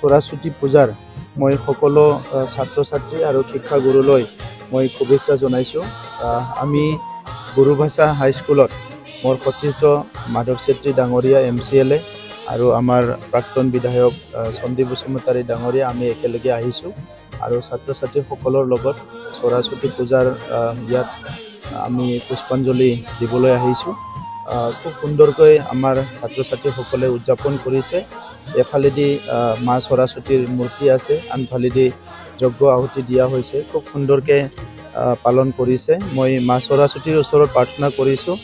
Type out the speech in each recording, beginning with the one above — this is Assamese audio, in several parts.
সৰস্বতী পূজাৰ মই সকলো ছাত্ৰ ছাত্ৰী আৰু শিক্ষাগুৰুলৈ মই শুভেচ্ছা জনাইছোঁ। আমি গুৰুভাষা হাইস্কুলত মোৰ সতীৰ্থ মাধৱ চেত্ৰী ডাঙৰীয়া MCLA আৰু আমাৰ প্ৰাক্তন বিধায়ক সন্দীপ বসুমতাৰী ডাঙৰীয়া আমি একেলগে আহিছোঁ আৰু ছাত্ৰ ছাত্ৰীসকলৰ লগত সৰস্বতী পূজাৰ ইয়াত আমি পুষ্পাঞ্জলি দিবলৈ আহিছোঁ। খুব সুন্দৰকৈ আমাৰ ছাত্ৰ ছাত্ৰীসকলে উদযাপন কৰিছে। এফালেদি মা সৰস্বতীৰ মূৰ্তি আছে, আনফালেদি যজ্ঞ আহুতি দিয়া হৈছে। খুব সুন্দৰকৈ পালন কৰিছে। মই মা সৰস্বতীৰ ওচৰত প্ৰাৰ্থনা কৰিছোঁ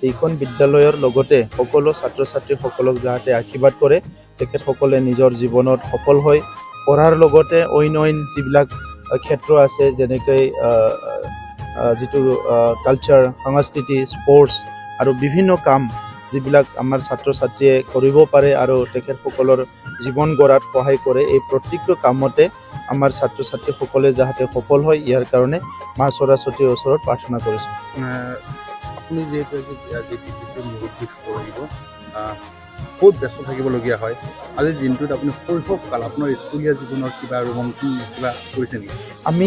এইখন বিদ্যালয়ৰ লগতে সকলো ছাত্ৰ ছাত্ৰীসকলক যাতে আশীৰ্বাদ কৰে, তেখেতসকলে নিজৰ জীৱনত সফল হৈ পঢ়াৰ লগতে অন্য যিবিলাক ক্ষেত্ৰ আছে যেনেকৈ যিটো কালচাৰ, সংস্কৃতি, স্পৰ্টছ আৰু বিভিন্ন কাম যিবিলাক আমাৰ ছাত্ৰ ছাত্ৰীয়ে কৰিব পাৰে আৰু তেখেতসকলৰ জীৱন গঢ়াত সহায় কৰে, এই প্ৰত্যেকটো কামতে আমাৰ ছাত্ৰ ছাত্ৰীসকলে যাতে সফল হয় ইয়াৰ কাৰণে মা সৰস্বতীৰ ওচৰত প্ৰাৰ্থনা কৰিছোঁ। আপুনি যিহেতু মুৰব্বী কৰিব বহুত ব্যস্ত থাকিবলগীয়া হয়, আজিৰ দিনটোত আপুনি শৈশৱকাল আপোনাৰ স্কুলীয়া জীৱনৰ কিবা ৰোমন্থন কিবা কৰিছে নেকি? আমি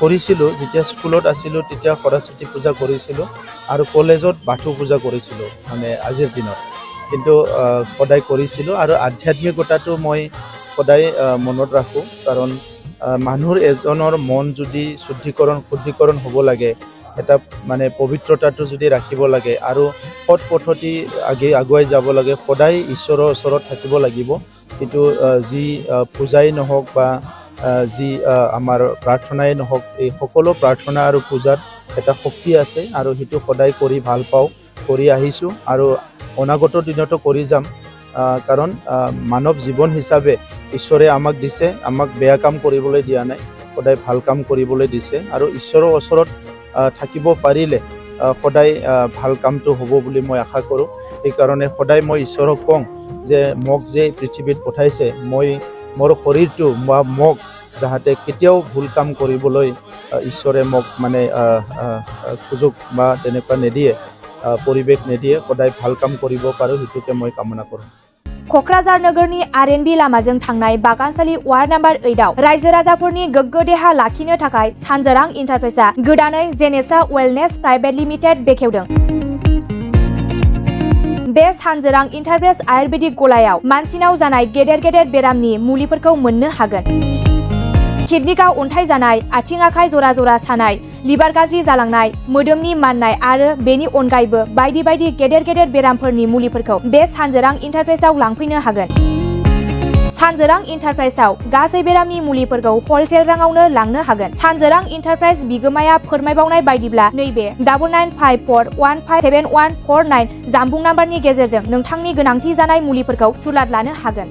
কৰিছিলোঁ, যেতিয়া স্কুলত আছিলোঁ তেতিয়া সৰস্বতী পূজা কৰিছিলোঁ আৰু কলেজত বাথৌ পূজা কৰিছিলোঁ মানে আজিৰ দিনত, কিন্তু সদায় কৰিছিলোঁ আৰু আধ্যাত্মিকতাটো মই সদায় মনত ৰাখোঁ। কাৰণ মানুহৰ এজনৰ মন যদি শুদ্ধিকৰণ হ'ব লাগে, এটা মানে পবিত্ৰতাটো যদি ৰাখিব লাগে আৰু সৎ পথতি আগুৱাই যাব লাগে, সদায় ঈশ্বৰৰ ওচৰত থাকিব লাগিব। কিন্তু যি পূজাই নহওক বা যি আমাৰ প্ৰাৰ্থনাই নহওক, এই সকলো প্ৰাৰ্থনা আৰু পূজাত এটা শক্তি আছে আৰু সেইটো সদায় কৰি ভাল পাওঁ, কৰি আহিছোঁ আৰু অনাগত দিনতো কৰি যাম। কাৰণ মানৱ জীৱন হিচাপে ঈশ্বৰে আমাক দিছে, আমাক বেয়া কাম কৰিবলৈ দিয়া নাই, সদায় ভাল কাম কৰিবলৈ দিছে আৰু ঈশ্বৰৰ ওচৰত থাকিব পাৰিলে সদায় ভাল কামটো হ'ব বুলি মই আশা কৰোঁ। সেইকাৰণে সদায় মই ঈশ্বৰক কওঁ যে মোক যে পৃথিৱীত পঠাইছে, মই মোৰ শৰীৰটো বা মোক যাতে কেতিয়াও ভুল কাম কৰিবলৈ ঈশ্বৰে মোক মানে সুযোগ বা তেনেকুৱা নিদিয়ে, পৰিৱেশ নিদিয়ে, সদায় ভাল কাম কৰিব পাৰোঁ, সেইটোকে মই কামনা কৰোঁ। क'क्राझार नोगोरनि RNB लामाजों थांनाय बागानसालि वार्ड नम्बर 8आव रायजो राजाफोरनि गोग्गो देहा लाखिनो थाखाय सानजोरां इन्टारप्राइजआ गोदानै जेनेसा वेलनेस प्राइभेट लिमिटेड बेखेवदों। बे सानजोरां इन्टारप्राइज आयुर्वेदिक गलायाव मानसिनाव जानाय गेदेर गेदेर बेरामनि मुलिफोरखौ मोननो हागोन। किडनिकाव अन्थाइ जानाय, आथिं आखाइ जरा जरा सानाय, लिभार गाज्रि जालांनाय, मोदोमनि माननाय आरो बेनि अनगायैबो बायदि बायदि गेदेर गेदेर बेरामफोरनि मुलिफोरखौ बे सानजोरां इन्टारप्राइजआव लांफैनो हागोन। सानजोरां इन्टारप्राइजआव गासै बेरामनि मुलिफोरखौ हलसेल राङावनो लांनो हागोन। सानजोरां इन्टारप्राइज बिगोमाया फोरमायबावनाय बायदिब्ला नैबे 9954157149 जानबुं नाम्बारनि गेजेरजों नोंथांनि गोनांथि जानाय मुलिफोरखौ सुलाद लानो हागोन।